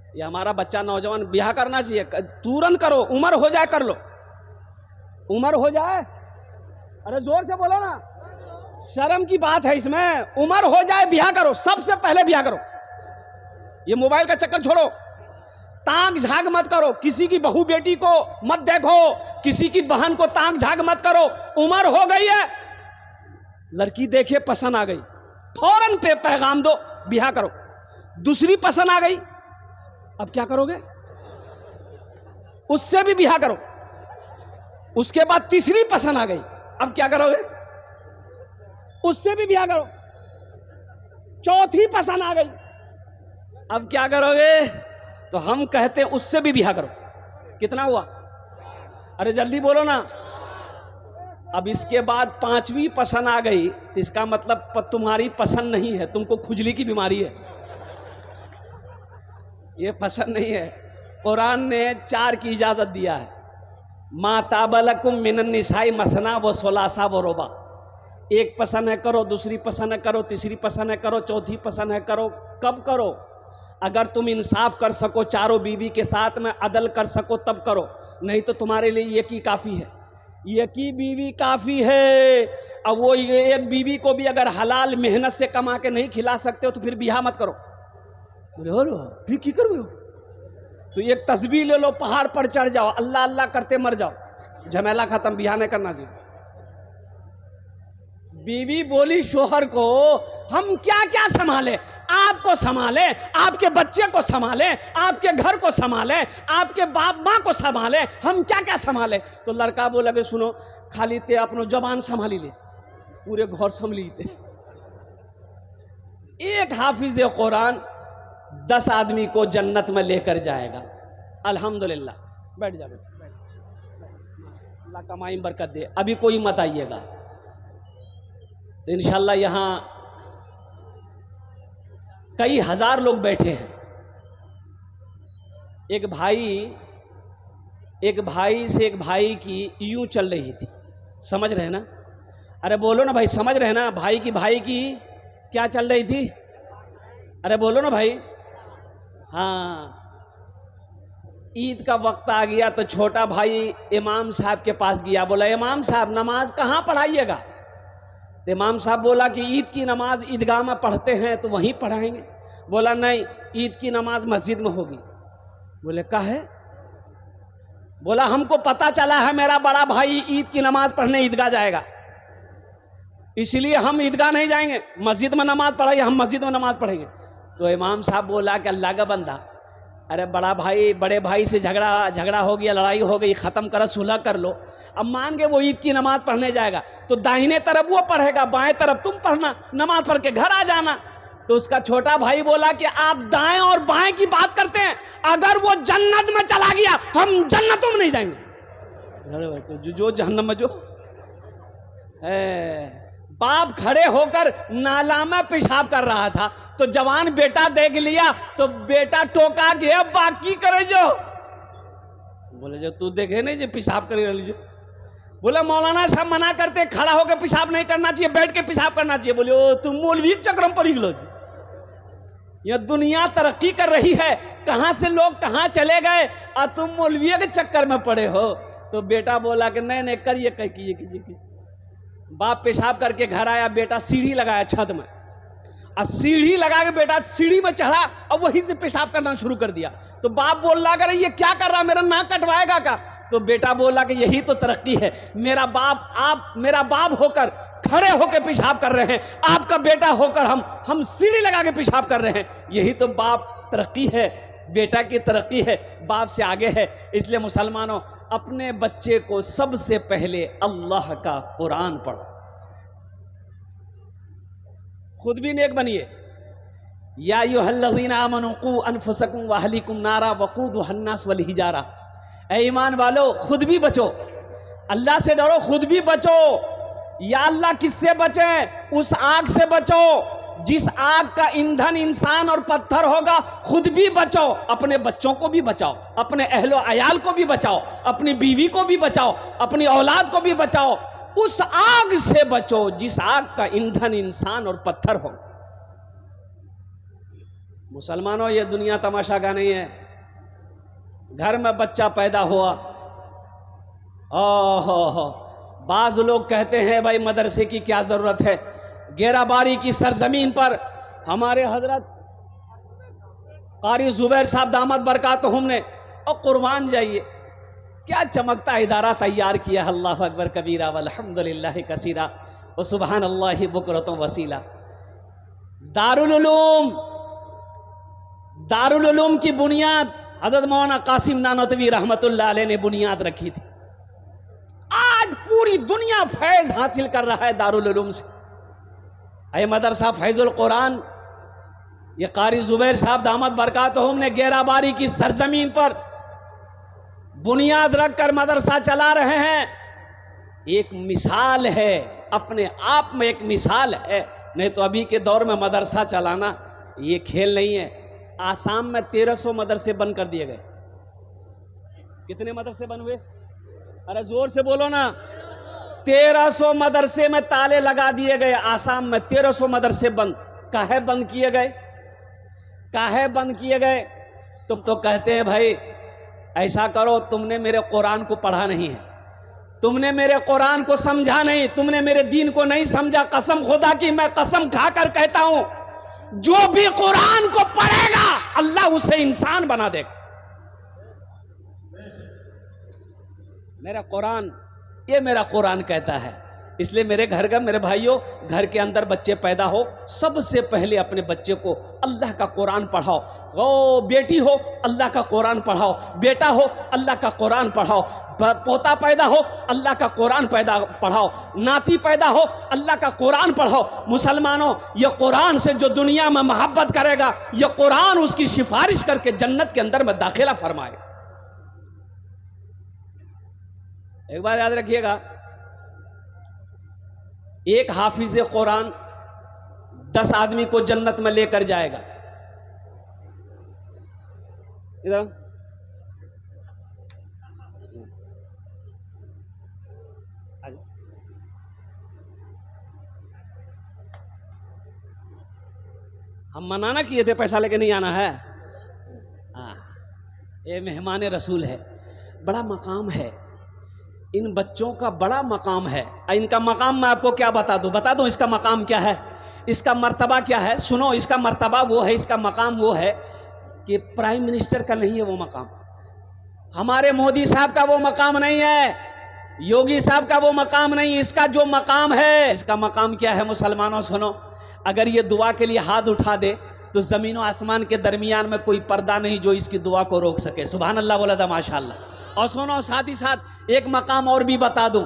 ये हमारा बच्चा नौजवान ब्याह करना चाहिए, तुरंत करो, उम्र हो जाए कर लो, उम्र हो जाए, अरे जोर से बोलो ना, शर्म की बात है इसमें, उम्र हो जाए ब्याह करो, सबसे पहले ब्याह करो। ये मोबाइल का चक्कर छोड़ो, ताक झाग मत करो, किसी की बहू बेटी को मत देखो, किसी की बहन को ताक झाग मत करो। उम्र हो गई है, लड़की देखे पसंद आ गई, फौरन पे पैगाम दो, ब्याह करो। दूसरी पसंद आ गई, अब क्या करोगे? उससे भी ब्याह करो। उसके बाद तीसरी पसंद आ गई, अब क्या करोगे? उससे भी ब्याह करो। चौथी पसंद आ गई, अब क्या करोगे? तो हम कहते हैं उससे भी ब्याह करो। कितना हुआ? अरे जल्दी बोलो ना। अब इसके बाद पांचवी पसंद आ गई, तो इसका मतलब तुम्हारी पसंद नहीं है, तुमको खुजली की बीमारी है, ये पसंद नहीं है। कुरान ने 4 की इजाजत दिया है, माताबलकुम मिनन निसाई मसना व सोलासा व रोबा। एक पसंद है करो, दूसरी पसंद है करो, तीसरी पसंद है करो, चौथी पसंद है करो। कब करो? अगर तुम इंसाफ कर सको, चारों बीवी के साथ में अदल कर सको तब करो, नहीं तो तुम्हारे लिए एक ही काफ़ी है, एक ही बीवी काफ़ी है। अब वो एक बीवी को भी अगर हलाल मेहनत से कमा के नहीं खिला सकते हो तो फिर ब्याह मत करो। बोले हो फिर की करो? तो एक तस्बीह ले लो, पहाड़ पर चढ़ जाओ, अल्लाह अल्लाह करते मर जाओ, झमेला खत्म, ब्याह नहीं करना चाहिए। बीवी बोली शोहर को, हम क्या क्या संभाले, आपको संभाले, आपके बच्चे को संभाले, आपके घर को संभाले, आपके बाप माँ को संभाले, हम क्या क्या संभाले। तो लड़का बोला कि सुनो, खाली ते अपनो जबान संभाली ले, पूरे घर संभली थे। एक हाफिज कुरान 10 आदमी को जन्नत में लेकर जाएगा। अल्हम्दुलिल्लाह। बैठ जा, अल्लाह कमाई बरकत दे। अभी कोई मत आइएगा, तो इंशाल्लाह यहाँ कई हजार लोग बैठे हैं। एक भाई से एक भाई की यूं चल रही थी, समझ रहे ना? अरे बोलो ना भाई, समझ रहे ना? भाई की क्या चल रही थी? अरे बोलो ना भाई। हाँ, ईद का वक्त आ गया तो छोटा भाई इमाम साहब के पास गया, बोला इमाम साहब नमाज कहाँ पढ़ाइएगा? तो इमाम साहब बोला कि ईद की नमाज ईदगाह में पढ़ते हैं तो वहीं पढ़ाएंगे। बोला नहीं, ईद की नमाज मस्जिद में होगी। बोले का है? बोला हमको पता चला है मेरा बड़ा भाई ईद की नमाज पढ़ने ईदगाह जाएगा, इसलिए हम ईदगाह नहीं जाएंगे, मस्जिद में नमाज पढ़ाइए, हम मस्जिद में नमाज पढ़ेंगे। तो इमाम साहब बोला कि अल्लाह का बंदा, अरे बड़े भाई से झगड़ा हो गया, लड़ाई हो गई, ख़त्म करो, सुलह कर लो। अब मान के वो ईद की नमाज पढ़ने जाएगा तो दाहिने तरफ वो पढ़ेगा, बाएं तरफ तुम पढ़ना, नमाज पढ़ के घर आ जाना। तो उसका छोटा भाई बोला कि आप दाएं और बाएं की बात करते हैं, अगर वो जन्नत में चला गया हम जन्नतों में नहीं जाएंगे। अरे भाई, तो जो जहन्नम में जो बाप खड़े होकर नाला में पेशाब कर रहा था तो जवान बेटा देख लिया तो बेटा टोका गया, बाकी करे जो। बोले जो तू देखे नहीं जो पेशाब करे रही जो। बोले मौलाना साहब मना करते, खड़ा होकर पेशाब नहीं करना चाहिए, बैठ के पेशाब करना चाहिए। बोले ओ तुम मौलवी चक्रम पर हिलो। यह दुनिया तरक्की कर रही है, कहां से लोग कहां चले गए और तुम मौलवी के चक्कर में पड़े हो। तो बेटा बोला कि नहीं करिए, कीजिए। बाप पेशाब करके घर आया, बेटा सीढ़ी लगाया छत में, और सीढ़ी लगा के बेटा सीढ़ी में चढ़ा और वहीं से पेशाब करना शुरू कर दिया। तो बाप बोल रहा अरे ये क्या कर रहा, मेरा नाक कटवाएगा का? तो बेटा बोला कि यही तो तरक्की है, आप मेरा बाप होकर खड़े होकर पेशाब कर रहे हैं, आपका बेटा होकर हम सीढ़ी लगा के पेशाब कर रहे हैं, यही तो बाप तरक्की है, बेटा की तरक्की है, बाप से आगे है। इसलिए मुसलमानों, अपने बच्चे को सबसे पहले अल्लाह का कुरान पढ़ो, खुद भी नेक बनिए। या अय्युहल्लज़ीना आमनू क़ू अनफुसकुम व अहलीकुम नारा वक़ूदुहा अन्नास वल हिजारा। ऐ ईमान वालो, खुद भी बचो, अल्लाह से डरो, खुद भी बचो। या अल्लाह किससे बचें? उस आग से बचो जिस आग का ईंधन इंसान और पत्थर होगा। खुद भी बचो, अपने बच्चों को भी बचाओ, अपने अहलो अयाल को भी बचाओ, अपनी बीवी को भी बचाओ, अपनी औलाद को भी बचाओ। उस आग से बचो जिस आग का ईंधन इंसान और पत्थर हो। मुसलमानों, ये दुनिया तमाशा का नहीं है। घर में बच्चा पैदा हुआ, ओहो, बाज लोग कहते हैं भाई मदरसे की क्या ज़रूरत है। गेराबारी की सरजमीन पर हमारे हजरत कारी जुबैर साहब दामद बरकातहुम ने, और कुर्बान जाइए क्या चमकता इदारा तैयार किया। अल्लाह अकबर कबीरा वल्हम्दुलिल्लाह कसीरा व सुबहान अल्लाह बुकरतुम वसीला। दारुल उलूम की बुनियाद हज़रत मौलाना कासिम नानोतवी रहमतुल्लाह अलैह ने बुनियाद रखी थी। आज पूरी दुनिया फैज हासिल कर रहा है दारुल उलूम से। अय मदरसा फैजुल कुरान, ये कारी जुबैर साहब दामद बरकातहुम ने गेराबारी की सरजमीन पर बुनियाद रखकर मदरसा चला रहे हैं। एक मिसाल है, अपने आप में एक मिसाल है। नहीं तो अभी के दौर में मदरसा चलाना ये खेल नहीं है। आसाम में 1300 मदरसे बंद कर दिए गए। कितने मदरसे बंद हुए? अरे जोर से बोलो ना। 1300 मदरसे में ताले लगा दिए गए। आसाम में 1300 मदरसे बंद। काहे बंद किए गए? काहे बंद किए गए? तुम तो कहते हैं भाई ऐसा करो, तुमने मेरे कुरान को पढ़ा नहीं है, तुमने मेरे कुरान को समझा नहीं, तुमने मेरे दीन को नहीं समझा। कसम खुदा की मैं कसम खाकर कहता हूं, जो भी कुरान को पढ़ेगा अल्लाह उसे इंसान बना देगा। मेरा कुरान, ये मेरा कुरान कहता है। इसलिए मेरे घर का, मेरे भाइयों, घर के अंदर बच्चे पैदा हो, सबसे पहले अपने बच्चे को अल्लाह का कुरान पढ़ाओ। ओ बेटी हो अल्लाह का कुरान पढ़ाओ, बेटा हो अल्लाह का कुरान पढ़ाओ, पोता पैदा हो अल्लाह का कुरान पढ़ाओ, नाती पैदा हो अल्लाह का कुरान पढ़ाओ। मुसलमानों, ये कुरान से जो दुनिया में मोहब्बत करेगा, ये कुरान उसकी सिफारिश करके जन्नत के अंदर में दाखिला फरमाएगा। एक बार याद रखिएगा, एक हाफिज कुरान 10 आदमी को जन्नत में लेकर जाएगा। इधर हम मना किए थे पैसा लेके नहीं आना है। ये मेहमान रसूल है, बड़ा मकाम है। इन बच्चों का बड़ा मकाम है। इनका मकाम मैं आपको क्या बता दूं इसका मकाम क्या है, इसका मर्तबा क्या है। सुनो, इसका मर्तबा वो है, इसका मकाम वो है कि प्राइम मिनिस्टर का नहीं है वो मकाम, हमारे मोदी साहब का वो मकाम नहीं है, योगी साहब का वो मकाम नहीं। इसका जो मकाम है, इसका मकाम क्या है मुसलमानों? सुनो, अगर ये दुआ के लिए हाथ उठा दे तो ज़मीन और आसमान के दरमियान में कोई पर्दा नहीं जो इसकी दुआ को रोक सके। सुभान अल्लाह बोला था माशाअल्लाह। और सुनो, साथ ही साथ एक मकाम और भी बता दूं।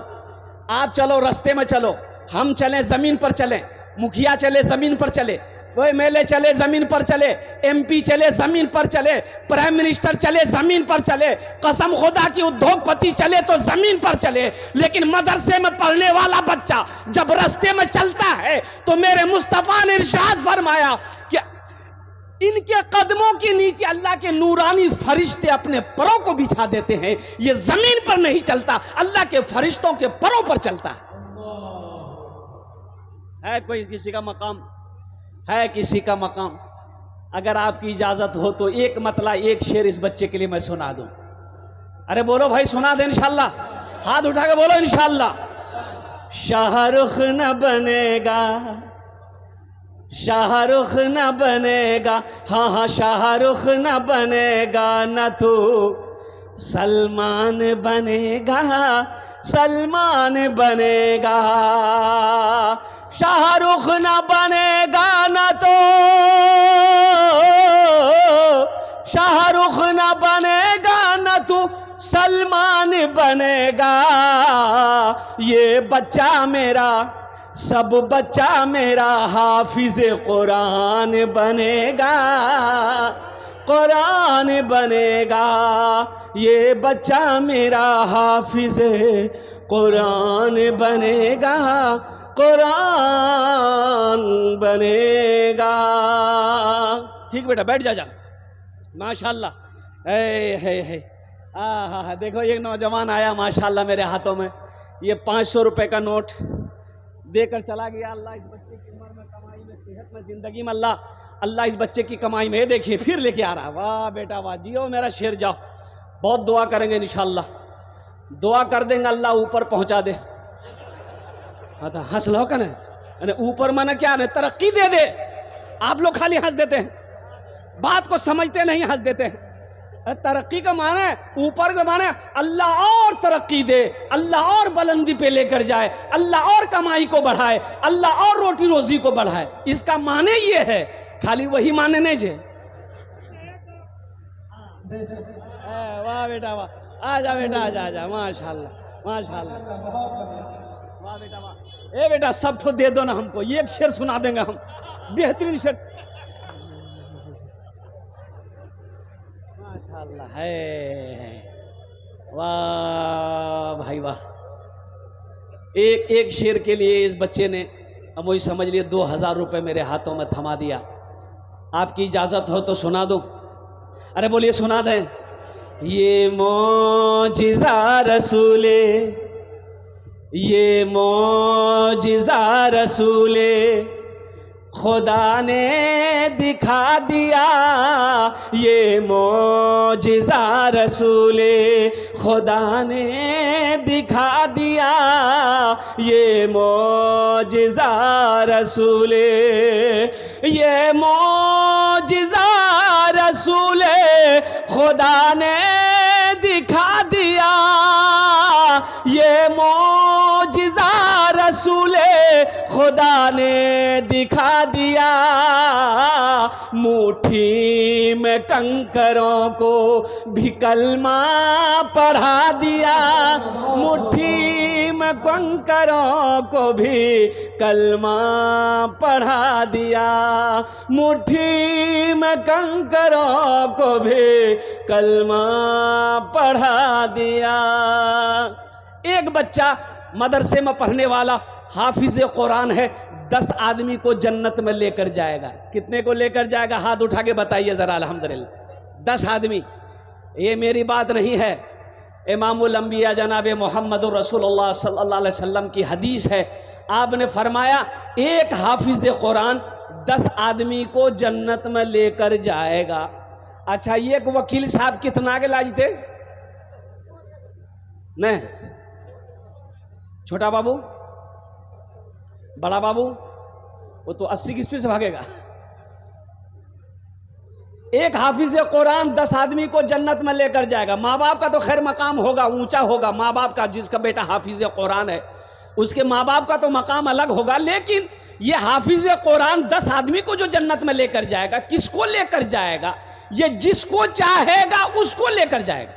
आप चलो, रास्ते में चलो, हम चलें ज़मीन पर चलें, मुखिया चले ज़मीन पर चले, वो एमएलए चले ज़मीन पर चले, एमपी चले ज़मीन पर चले, प्राइम मिनिस्टर चले ज़मीन पर चले, कसम खुदा की उद्योगपति चले तो ज़मीन पर चले, लेकिन मदरसे में पढ़ने वाला बच्चा जब रास्ते में चलता है तो मेरे मुस्तफ़ा ने इरशाद फरमाया कि इनके कदमों के नीचे अल्लाह के नूरानी फरिश्ते अपने परों को बिछा देते हैं। ये जमीन पर नहीं चलता, अल्लाह के फरिश्तों के परों पर चलता है। कोई किसी का मकाम है, किसी का मकाम। अगर आपकी इजाजत हो तो एक मतला, एक शेर इस बच्चे के लिए मैं सुना दूं। अरे बोलो भाई, सुना दे इंशाअल्लाह। हाथ उठा के बोलो इंशाअल्लाह। शाहरुख न बनेगा, शाहरुख न बनेगा, हाँ हाँ शाहरुख न बनेगा, न तू सलमान बनेगा, सलमान बनेगा। शाहरुख न बनेगा न तो शाहरुख न बनेगा, न तू सलमान बनेगा। ये बच्चा मेरा, सब बच्चा मेरा हाफिज कुरान बनेगा, कुरान बनेगा। ये बच्चा मेरा हाफिज कुरान बनेगा, कुरान बनेगा। ठीक बेटा, बैठ जा। माशाल्लाह। है हाँ, देखो एक नौजवान आया माशाल्लाह मेरे हाथों में ये 500 रुपए का नोट देकर चला गया। अल्लाह इस बच्चे की उम्र में, कमाई में, सेहत में, जिंदगी में अल्लाह इस बच्चे की कमाई में, देखिए फिर लेके आ रहा। वाह बेटा वाह, जियो मेरा शेर, जाओ बहुत दुआ करेंगे इंशाल्लाह, दुआ कर देंगे अल्लाह ऊपर पहुंचा दे। हाँ तो हंस लो का ना, ऊपर माने क्या ना, तरक्की दे दे। आप लोग खाली हंस देते हैं, बात को समझते नहीं, हंस देते हैं। तरक्की का माने, ऊपर का माने अल्लाह और तरक्की दे, अल्लाह और बुलंदी पे लेकर जाए, अल्लाह और कमाई को बढ़ाए, अल्लाह और रोटी रोजी को बढ़ाए। इसका माने ये है, खाली वही माने नहीं जे। वाह बेटा वाह, आजा बेटा, आजा आजा, माशाल्लाह माशाल्लाह, वाह बेटा वाह। ए बेटा सब तो दे दो ना हमको, ये एक शेर सुना देंगे हम, बेहतरीन शेर। माशाल्लाह है, वाह भाई वाह। एक शेर के लिए इस बच्चे ने, अब वही समझ लिए 2000 रुपये मेरे हाथों में थमा दिया। आपकी इजाजत हो तो सुना दो। अरे बोलिए सुना दें। ये मौजिज़ा रसूले, ये मौजिज़ा रसूले खुदा ने दिखा दिया, ये मौजिज़ा रसूले खुदा ने दिखा दिया, ये मौजिज़ा रसूले, ये मौजिज़ा रसूले खुदा ने दिखा दिया, ये मौजिज़ा रसूले खुदा ने दिखा दिया। मुट्ठी में कंकरों को भी कलमा पढ़ा दिया, मुट्ठी में कंकरों को भी कलमा पढ़ा दिया, मुट्ठी में कंकरों को भी कलमा पढ़ा दिया। एक बच्चा मदरसे में पढ़ने वाला हाफिज कुरान है, 10 आदमी को जन्नत में लेकर जाएगा। कितने को लेकर जाएगा? हाथ उठा के बताइए जरा। अल्हम्दुलिल्लाह 10 आदमी। ये मेरी बात नहीं है, इमामुल अंबिया जनाब मोहम्मद रसूलुल्लाह सल्लल्लाहु अलैहि वसल्लम की हदीस है। आपने फरमाया एक हाफिज कुरान 10 आदमी को जन्नत में लेकर जाएगा। अच्छा, ये एक वकील साहब कितना के लाज थे? नहीं, छोटा बाबू, बड़ा बाबू, वो तो 80 की स्पीड से भागेगा। एक हाफिज कुरान 10 आदमी को जन्नत में लेकर जाएगा। माँ बाप का तो खैर मकाम होगा, ऊंचा होगा माँ बाप का। जिसका बेटा हाफिज कुरान है उसके माँ बाप का तो मकाम अलग होगा, लेकिन ये हाफिज कुरान 10 आदमी को जो जन्नत में लेकर जाएगा, किसको लेकर जाएगा? ये जिसको चाहेगा उसको लेकर जाएगा।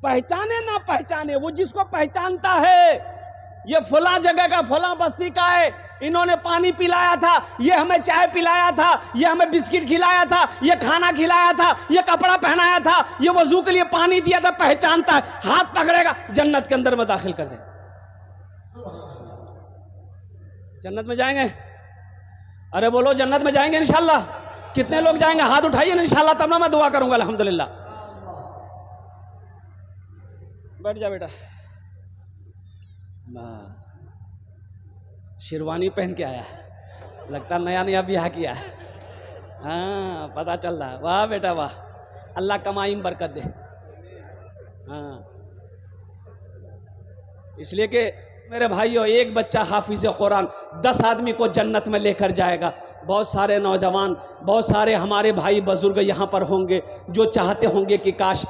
पहचाने ना पहचाने, वो जिसको पहचानता है ये फला जगह का, फला बस्ती का है, इन्होंने पानी पिलाया था, ये हमें चाय पिलाया था, ये हमें बिस्किट खिलाया था, ये खाना खिलाया था, ये कपड़ा पहनाया था, ये वजू के लिए पानी दिया था, पहचानता है। हाथ पकड़ेगा, जन्नत के अंदर में दाखिल कर दे। जन्नत में जाएंगे? अरे बोलो जन्नत में जाएंगे इंशाल्लाह। कितने लोग जाएंगे? हाथ उठाइए ना इंशाल्लाह, तब ना मैं दुआ करूंगा। अल्हम्दुलिल्लाह। बैठ जा बेटा। शेरवानी पहन के आया, लगता नया नया ब्याह किया। हाँ, पता चल रहा है। वाह बेटा वाह, अल्लाह कमाई में बरकत दे। हाँ, इसलिए कि मेरे भाइयों, एक बच्चा हाफिज कुरान 10 आदमी को जन्नत में लेकर जाएगा। बहुत सारे नौजवान, बहुत सारे हमारे भाई बुजुर्ग यहाँ पर होंगे जो चाहते होंगे कि काश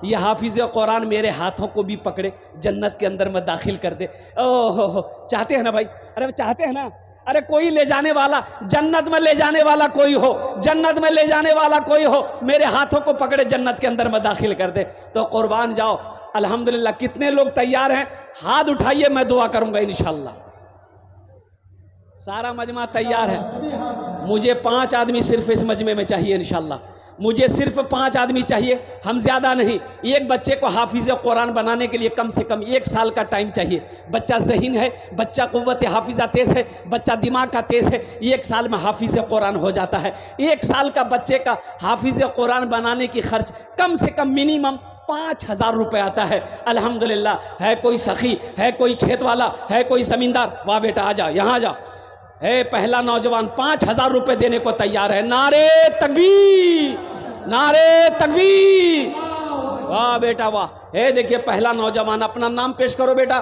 ये हाफिज कुरान मेरे हाथों को भी पकड़े, जन्नत के अंदर में दाखिल कर दे। ओहो, चाहते हैं ना भाई? अरे चाहते हैं ना? अरे कोई ले जाने वाला, जन्नत में ले जाने वाला कोई हो, जन्नत में ले जाने वाला कोई हो, मेरे हाथों को पकड़े जन्नत के अंदर में दाखिल कर दे तो कुर्बान जाओ। अल्हम्दुलिल्लाह। कितने लोग तैयार हैं? हाथ उठाइए, मैं दुआ करूंगा इंशाल्लाह। सारा मजमा तैयार है। मुझे 5 आदमी सिर्फ इस मजमे में चाहिए इंशाल्लाह। मुझे सिर्फ 5 आदमी चाहिए, हम ज़्यादा नहीं। एक बच्चे को हाफिज कुरान बनाने के लिए कम से कम 1 साल का टाइम चाहिए। बच्चा ज़हीन है, बच्चा क़ुव्वत हाफिज़ा तेज़ है, बच्चा दिमाग का तेज़ है, 1 साल में हाफिज कुरान हो जाता है। 1 साल का बच्चे का हाफिज कुरान बनाने की खर्च कम से कम मिनिमम 5000 रुपये आता है। अल्हम्दुलिल्लाह। है कोई सखी, है कोई खेत वाला, है कोई ज़मींदार? वाह बेटा आ जाओ, यहाँ आ जाओ। है पहला नौजवान 5000 रुपये देने को तैयार है। नारे तकबीर, नारे तकबीर। वाह बेटा वाह। हे देखिए पहला नौजवान, अपना नाम पेश करो बेटा।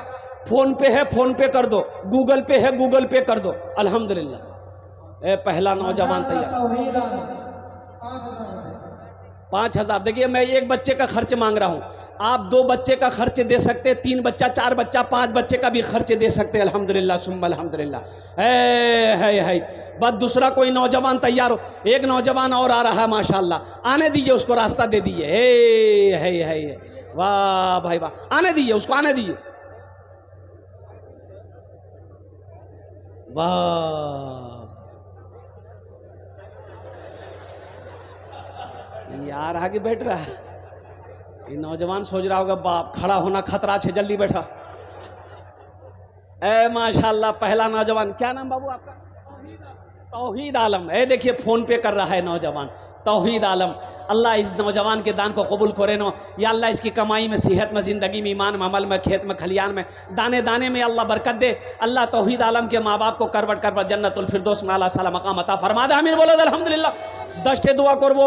फोन पे है, फोन पे कर दो। गूगल पे है, गूगल पे कर दो। अल्हम्दुलिल्लाह। ए पहला नौजवान तैयार। 5,000। देखिए मैं एक बच्चे का खर्च मांग रहा हूँ, आप 2 बच्चे का खर्च दे सकते हैं, 3 बच्चा, 4 बच्चा, 5 बच्चे का भी खर्च दे सकते हैं। अल्हम्दुलिल्लाह सुम्मा अल्हम्दुलिल्लाह। है बस दूसरा कोई नौजवान तैयार हो। एक नौजवान और आ रहा है माशाल्लाह, आने दीजिए उसको, रास्ता दे दीजिए। है वाह भाई वाह, आने दीजिए उसको, आने दीजिए। वाह यार आगे बैठ रहा है। ये नौजवान सोच रहा होगा बाप खड़ा होना खतरा है, जल्दी बैठा। ए माशाल्लाह पहला नौजवान। क्या नाम बाबू आपका? तौहीद आलम। ए देखिए फोन पे कर रहा है नौजवान, तौहीद आलम। अल्लाह इस नौजवान के दान को कबूल करे नो। या अल्लाह इसकी कमाई में, सेहत में, ज़िंदगी में, ईमान में, अमल में, खेत में, खलियान में, दाने दाने में अल्लाह बरकत दे। अल्लाह तौहीद आलम के माँ बाप को करवट करवट जन्नतुल फिरदौस में आला साला मकाम अता फरमा दे। आमीन बोलो अल्हम्दुलिल्लाह। 10टे দোয়া করব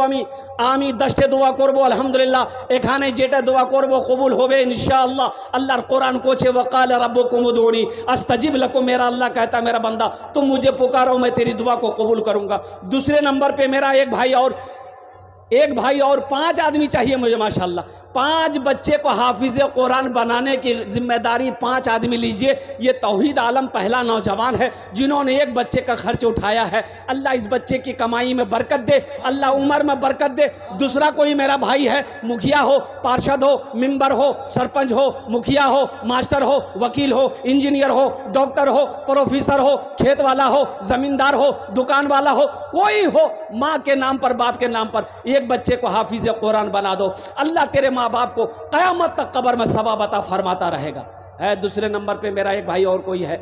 আমি 10टे দোয়া করব আলহামদুলিল্লাহ। এখানে যেটা দোয়া করব কবুল হবে ইনশাআল্লাহ। আল্লাহর কোরআন কোছে वक़ाल रब्बुकुम उदूनी अस्तजिब लकुम। मेरा अल्लाह कहता मेरा बंदा तुम मुझे पुकारो, मैं तेरी दुआ को कबूल करूंगा। दूसरे नंबर पे मेरा एक भाई और 5 आदमी चाहिए मुझे माशाल्लाह। 5 बच्चे को हाफिज़ कुरान बनाने की जिम्मेदारी 5 आदमी लीजिए। ये तौहीद आलम पहला नौजवान है जिन्होंने एक बच्चे का खर्च उठाया है। अल्लाह इस बच्चे की कमाई में बरकत दे, अल्लाह उम्र में बरकत दे। दूसरा कोई मेरा भाई है, मुखिया हो, पार्षद हो, मेंबर हो, सरपंच हो, मुखिया हो, मास्टर हो, वकील हो, इंजीनियर हो, डॉक्टर हो, प्रोफेसर हो, खेत वाला हो, जमींदार हो, दुकान वाला हो, कोई हो, माँ के नाम पर, बाप के नाम पर एक बच्चे को हाफिज़ कुरान बना दो। अल्लाह तेरे माँ बाप को क़यामत तक कब्र में सवाब अता फरमाता रहेगा। है दूसरे नंबर पे मेरा एक भाई और कोई है।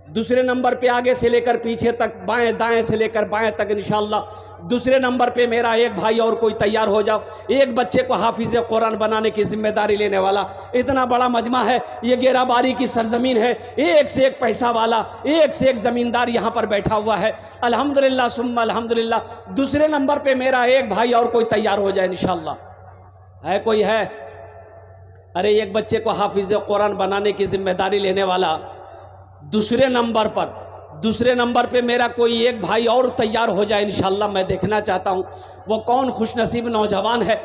दूसरे नंबर पे आगे से लेकर पीछे तक, बाएं दाएं से लेकर बाएं तक इंशाअल्लाह। दूसरे नंबर पे मेरा एक भाई और कोई तैयार हो जाओ। एक बच्चे को हाफिज़ कुरान बनाने की जिम्मेदारी लेने वाला। इतना बड़ा मजमा है, ये गेराबारी की सरजमीन है। एक से एक पैसा वाला, एक से एक ज़मींदार यहाँ पर बैठा हुआ है। अल्हम्दुलिल्लाह सुम्मा अल्हम्दुलिल्लाह। दूसरे नंबर पर मेरा एक भाई और कोई तैयार हो जाए इंशाअल्लाह। है कोई है? अरे एक बच्चे को हाफिज़ कुरान बनाने की जिम्मेदारी लेने वाला। दूसरे नंबर पे मेरा कोई एक भाई और तैयार हो जाए इंशाअल्लाह। मैं देखना चाहता हूँ वो कौन खुशनसीब नौजवान है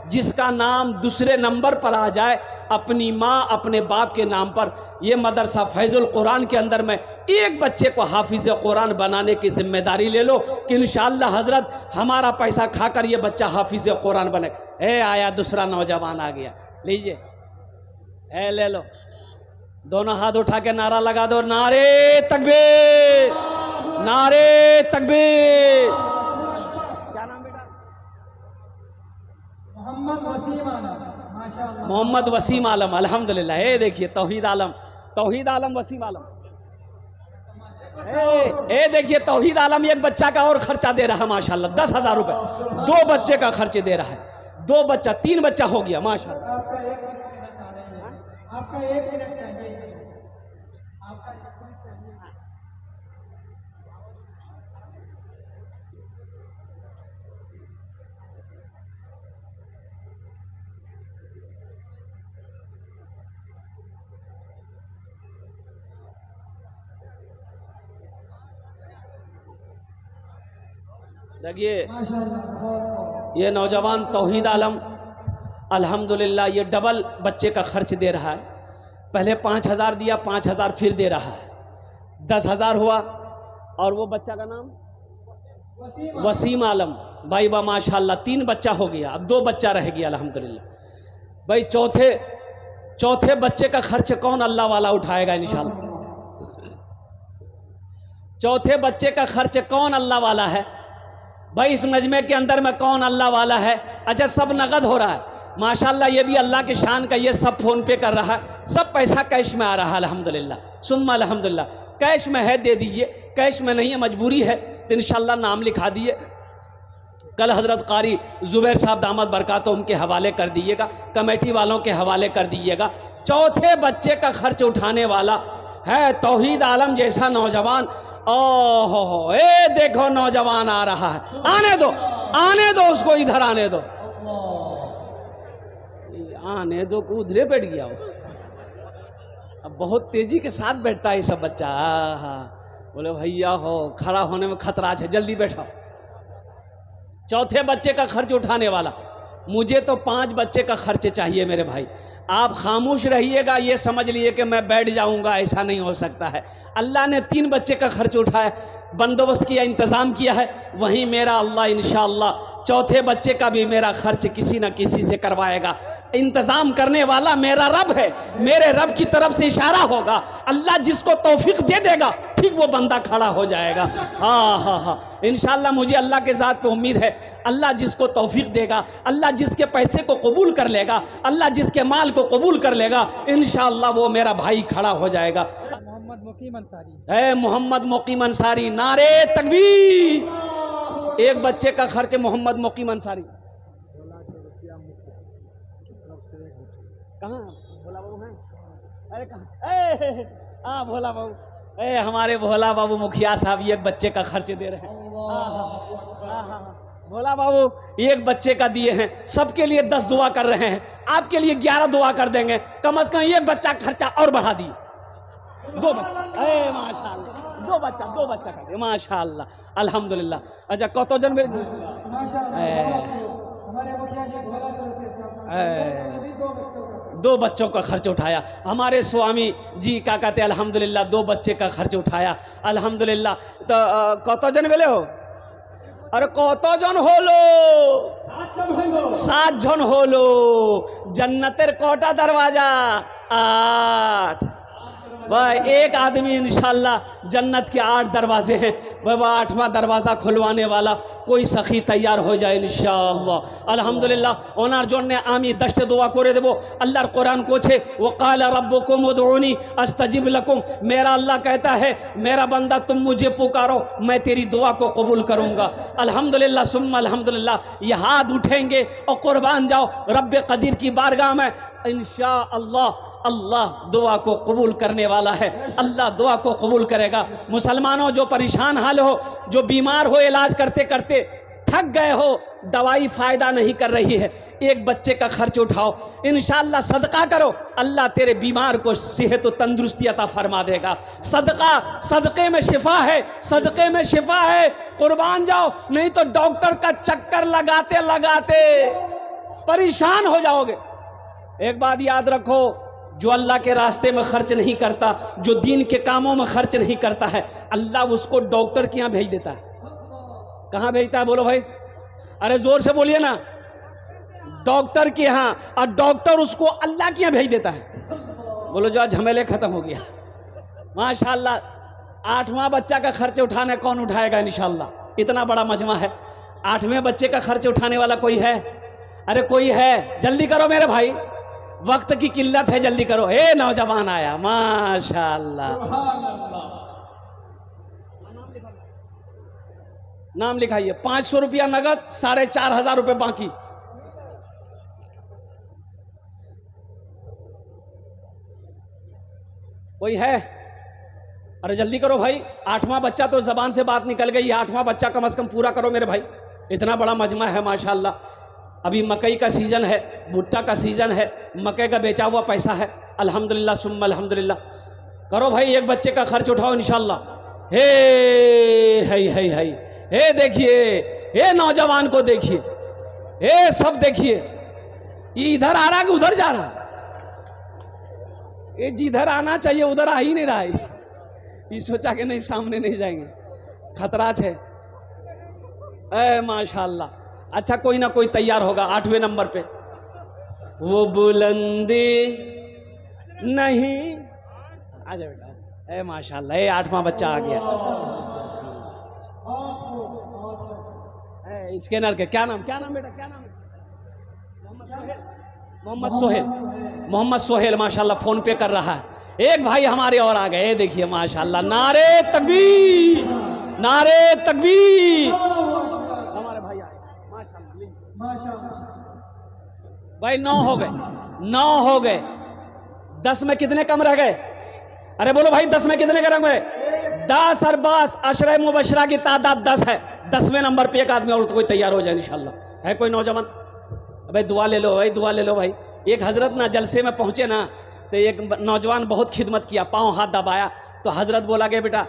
जिसका नाम दूसरे नंबर पर आ जाए, अपनी माँ अपने बाप के नाम पर। ये मदरसा फैज़ुल कुरान के अंदर में एक बच्चे को हाफिज़ कुरान बनाने की जिम्मेदारी ले लो कि इंशाअल्लाह हज़रत हमारा पैसा खाकर ये बच्चा हाफिज़ कुरान बने। ए आया दूसरा नौजवान आ गया, लीजिए। ए ले लो, दोनों हाथ उठा के नारा लगा दो, नारे तकबीर, नारे तकबीर। क्या नाम बेटा? मोहम्मद वसीम आलम। अल्हम्दुलिल्लाह। ये देखिए तौहीद आलम वसीम आलम। ए देखिए तौहीद आलम एक बच्चा का और खर्चा दे रहा है माशाल्लाह, 10,000 रुपए। 2 बच्चे का खर्च दे रहा है। 2 बच्चा, 3 बच्चा हो गया माशाल्लाह। आपका 1 मिनट चाहिए। देखिए ये नौजवान तौहीद आलम अल्हम्दुलिल्लाह ये डबल बच्चे का खर्च दे रहा है। पहले 5,000 दिया, 5,000 फिर दे रहा है, 10,000 हुआ। और वो बच्चा का नाम वसीम आलम। भाई बा माशाल्लाह 3 बच्चा हो गया, अब 2 बच्चा रह गया अल्हम्दुलिल्लाह। भाई चौथे बच्चे का खर्च कौन अल्लाह वाला उठाएगा इंशाअल्लाह? चौथे बच्चे का खर्च कौन अल्लाह वाला है? भाई इस मजमे के अंदर में कौन अल्लाह वाला है? अच्छा सब नगद हो रहा है माशाल्लाह, ये भी अल्लाह के शान का। ये सब फ़ोन पे कर रहा है, सब पैसा कैश में आ रहा है अल्हम्दुलिल्लाह सुम्मा अल्हम्दुलिल्लाह। कैश में है दे दीजिए, कैश में नहीं है मजबूरी है तो इंशाअल्लाह नाम लिखा दिए। कल हज़रत कारी ज़ुबैर साहब दामद बरकातहू उनके हवाले कर दीजिएगा, कमेटी वालों के हवाले कर दीजिएगा। चौथे बच्चे का खर्च उठाने वाला है तौहीद आलम जैसा नौजवान। ओहो ए देखो नौजवान आ रहा है, आने दो उसको, इधर आने दो। आने दो को उधरे बैठ गया वो। अब बहुत तेजी के साथ बैठता है ये सब बच्चा। हाँ, बोले भैया हो, खड़ा होने में खतरा है, जल्दी बैठाओ। चौथे बच्चे का खर्च उठाने वाला, मुझे तो 5 बच्चे का खर्च चाहिए मेरे भाई। आप खामोश रहिएगा, ये समझ लिए कि मैं बैठ जाऊंगा, ऐसा नहीं हो सकता है। अल्लाह ने 3 बच्चे का खर्च उठाया, बंदोबस्त किया, इंतज़ाम किया है। वहीं मेरा अल्लाह इंशाअल्लाह चौथे बच्चे का भी मेरा खर्च किसी न किसी से करवाएगा। इंतज़ाम करने वाला मेरा रब है, मेरे रब की तरफ से इशारा होगा, अल्लाह जिसको तौफीक दे देगा ठीक वो बंदा खड़ा हो जाएगा। हाँ, इंशाअल्लाह मुझे अल्लाह के ज़ात पे उम्मीद है, अल्लाह जिसको तौफीक देगा, अल्लाह जिसके पैसे को कबूल कर लेगा, अल्लाह जिसके माल को कबूल कर लेगा, इंशाअल्लाह वो मेरा भाई खड़ा हो जाएगा। मोहम्मद मुकीम अंसारी, है मोहम्मद मुकीम अंसारी, नारे तकबीर। एक बच्चे का खर्च मोहम्मद मुकीम अंसारी। कहाँ भोला बाबू हैं? अरे कहाँ? हाँ भोला बाबू, हमारे भोला बाबू मुखिया साहब एक बच्चे का खर्च दे रहे हैं। भोला बाबू एक बच्चे का दिए हैं, सबके लिए 10 दुआ कर रहे हैं, आपके लिए 11 दुआ कर देंगे। कम से कम एक बच्चा खर्चा और बढ़ा दिए, 2 बच्चा। माशाअल्लाह, 2 बच्चा कर दिए, माशाअल्लाह, अल्हम्दुलिल्लाह। अच्छा कतो जन में हमारे मुखिया जी भोला चौक से 2 बच्चों का खर्च उठाया। हमारे स्वामी जी क्या कहते हैं, अल्हम्दुलिल्लाह 2 बच्चे का खर्च उठाया, अल्हम्दुलिल्लाह। तो कतो जन बेले हो? अरे कतो जन होलो? 7 जन होलो। जन्नतेर कोटा दरवाजा? 8। वह एक आदमी इंशाअल्लाह जन्नत के 8 दरवाजे हैं, वह 8वां दरवाज़ा खुलवाने वाला कोई सखी तैयार हो जाए इंशाअल्लाह। अल्हम्दुलिल्लाह ओनार जोड़ने आमी 10 दुआ करे देवो। अल्लाह कुरान को छे वो काला रब्बुकुम उदऊनी अस्तजिब लकुम, मेरा अल्लाह कहता है मेरा बंदा तुम मुझे पुकारो मैं तेरी दुआ को कबूल करूँगा। अल्हम्दुलिल्लाह सुम्मा अल्हम्दुलिल्लाह। ये हाथ उठेंगे और कुर्बान जाओ रब्बे कदीर की बारगाह में इंशाअल्लाह। अल्लाह दुआ को कबूल करने वाला है, अल्लाह दुआ को कबूल करेगा। मुसलमानों जो परेशान हाल हो, जो बीमार हो, इलाज करते करते थक गए हो, दवाई फ़ायदा नहीं कर रही है, एक बच्चे का खर्च उठाओ, इंशाअल्लाह सदका करो, अल्लाह तेरे बीमार को सेहत व तंदुरुस्ती अता फरमा देगा। सदक़े में शिफा है, सदक़े में शिफा है, कुर्बान जाओ, नहीं तो डॉक्टर का चक्कर लगाते लगाते परेशान हो जाओगे। एक बात याद रखो, जो अल्लाह के रास्ते में खर्च नहीं करता, जो दीन के कामों में खर्च नहीं करता है, अल्लाह उसको डॉक्टर के यहाँ भेज देता है। कहाँ भेजता है बोलो भाई? अरे जोर से बोलिए ना, डॉक्टर के यहाँ, और डॉक्टर उसको अल्लाह के यहाँ भेज देता है। बोलो जो झमेले खत्म हो गया, माशाअल्लाह। 8वां बच्चा का खर्च उठाना कौन उठाएगा इंशाअल्लाह? इतना बड़ा मजमा है, 8वें बच्चे का खर्च उठाने वाला कोई है? अरे कोई है? जल्दी करो मेरे भाई, वक्त की किल्लत है, जल्दी करो। हे नौजवान आया, माशाअल्लाह। नाम लिखाइए। 500 रुपया नगद, 4500 रुपये बाकी। कोई है? अरे जल्दी करो भाई, 8वां बच्चा तो जबान से बात निकल गई, 8वां बच्चा कम से कम पूरा करो मेरे भाई। इतना बड़ा मजमा है माशाअल्लाह। अभी मकई का सीज़न है, भुट्टा का सीज़न है, मकई का बेचा हुआ पैसा है, अल्हम्दुलिल्लाह सुम्मा अल्हम्दुलिल्लाह। करो भाई, एक बच्चे का खर्च उठाओ इंशाअल्लाह। हे देखिए, हे नौजवान को देखिए, हे सब देखिए, ये इधर आ रहा कि उधर जा रहा? ये जिधर आना चाहिए उधर आ ही नहीं रहा है। ये सोचा कि नहीं सामने नहीं जाएंगे, खतरा है। माशाअल्लाह। अच्छा कोई ना कोई तैयार होगा 8वें नंबर पे। वो बुलंदी नहीं, आ जाओ बेटा। माशाअल्लाह, 8वां बच्चा आ गया। स्कैनर के क्या नाम बेटा, क्या नाम है? मोहम्मद सोहेल माशाअल्लाह फ़ोन पे कर रहा है। एक भाई हमारे और आ गए, देखिए माशाअल्लाह। नारे तकबीर, नारे तकबीर। हमारे भाई आए माशाअल्लाह। भाई 9 हो गए, 9 हो गए। 10 में कितने कम रह गए? अरे बोलो भाई, 10 में कितने कम रह गए? 10 और 12 अशरे मुबशरा की तादाद 10 है। 10वें नंबर पे एक आदमी और कोई तैयार हो जाए इंशाअल्लाह। है कोई नौजवान? भाई दुआ ले लो भाई, दुआ ले लो भाई। एक हजरत ना जलसे में पहुँचे ना, तो एक नौजवान बहुत खिदमत किया, पाँव हाथ दबाया, तो हजरत बोला कि बेटा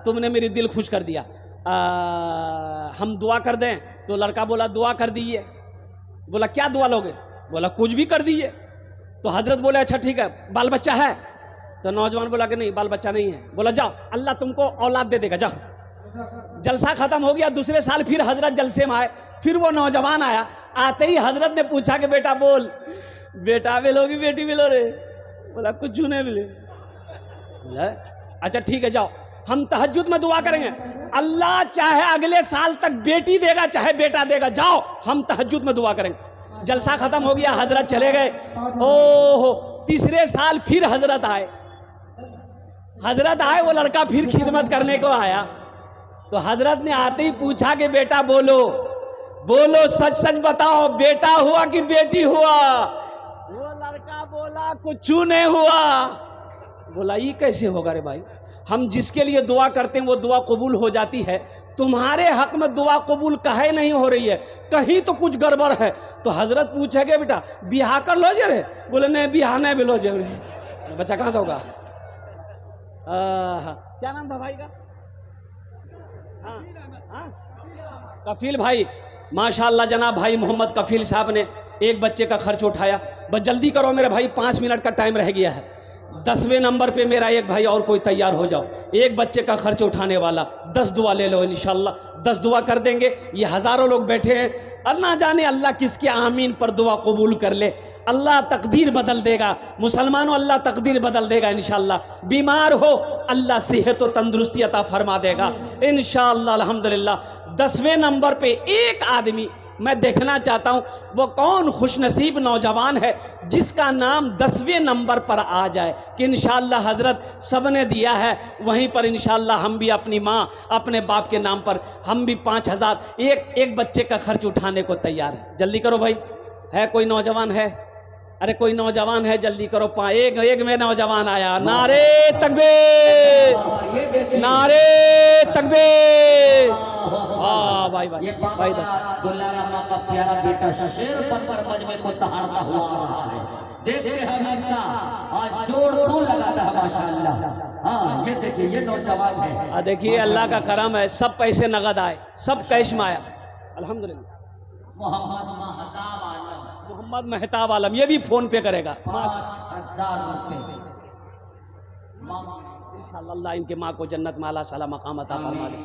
तुमने मेरी दिल खुश कर दिया, हम दुआ कर दें? तो लड़का बोला दुआ कर दीजिए। बोला क्या दुआ लोगे? बोला कुछ भी कर दीजिए। तो हजरत बोले अच्छा ठीक है, बाल बच्चा है? तो नौजवान बोला कि नहीं, बाल बच्चा नहीं है। बोला जाओ, अल्लाह तुमको औलाद दे देगा, जाओ। जलसा खत्म हो गया। दूसरे साल फिर हजरत जलसे में आए, फिर वो नौजवान आया। आते ही हजरत ने पूछा कि बेटा बोल, बेटा मिलोगी बेटी मिलो रे? बोला कुछ नहीं मिले। बोला अच्छा ठीक है, जाओ हम तहज्जुद में दुआ करेंगे, अल्लाह चाहे अगले साल तक बेटी देगा चाहे बेटा देगा, जाओ हम तहज्जुद में दुआ करेंगे। जलसा खत्म हो गया, हजरत चले गए। ओहो, तीसरे साल फिर हजरत आए। हजरत आए, वो लड़का फिर खिदमत करने को आया। तो हजरत ने आते ही पूछा कि बेटा बोलो, बोलो सच सच बताओ, बेटा हुआ कि बेटी हुआ? वो लड़का बोला कुछ नहीं हुआ। बोला ये कैसे होगा रे भाई, हम जिसके लिए दुआ करते हैं वो दुआ कबूल हो जाती है, तुम्हारे हक में दुआ कबूल काहे नहीं हो रही है? कहीं तो कुछ गड़बड़ है। तो हजरत पूछेगे बेटा बिहार कर लो जे रे? बोले नहीं बिहार नहीं बिलो जे। बच्चा कहाँ से होगा? क्या नाम था भाई का? कफील भाई, माशाअल्लाह जनाब भाई मोहम्मद कफील साहब ने एक बच्चे का खर्च उठाया। बस जल्दी करो मेरे भाई, 5 मिनट का टाइम रह गया है। 10वें नंबर पे मेरा एक भाई और कोई तैयार हो जाओ, एक बच्चे का खर्च उठाने वाला। 10 दुआ ले लो इंशाल्लाह, 10 दुआ कर देंगे। ये हज़ारों लोग बैठे हैं, अल्लाह जाने अल्लाह किसके आमीन पर दुआ कबूल कर ले। अल्लाह तकदीर बदल देगा मुसलमानों, अल्लाह तकदीर बदल देगा इंशाल्लाह। बीमार हो अल्लाह सेहत व तंदुरुस्ती अता फरमा देगा इंशाल्लाह अल्हम्दुलिल्लाह। 10वें नंबर पे एक आदमी मैं देखना चाहता हूँ, वो कौन खुशनसीब नौजवान है जिसका नाम 10वें नंबर पर आ जाए कि इंशाअल्लाह हज़रत सब ने दिया है, वहीं पर इंशाअल्लाह हम भी अपनी माँ अपने बाप के नाम पर हम भी 5000 एक बच्चे का खर्च उठाने को तैयार है। जल्दी करो भाई, है कोई नौजवान है? अरे कोई नौजवान है जल्दी करो। एक में नौजवान आया, नारे तकबीर, नारे तकबीर। हाँ भाई भाई भाई दस का प्यारा बेटा शेर पर मजमे को तहारता हुआ आ रहा है। देखते हैं इसका आज जोड़ तोड़ लगाता है माशाअल्लाह। हाँ ये देखिए ये नौजवान है। देखिए अल्लाह का करम है, सब पैसे नगद आए, सब कैश में आया अल्हम्दुलिल्लाह। मोहम्मद मेहताब आलम ये भी फोन पे करेगा 5000 रुपए। इंशाअल्लाह इनके माँ को जन्नत में आला साला मकाम अता फरमा दे।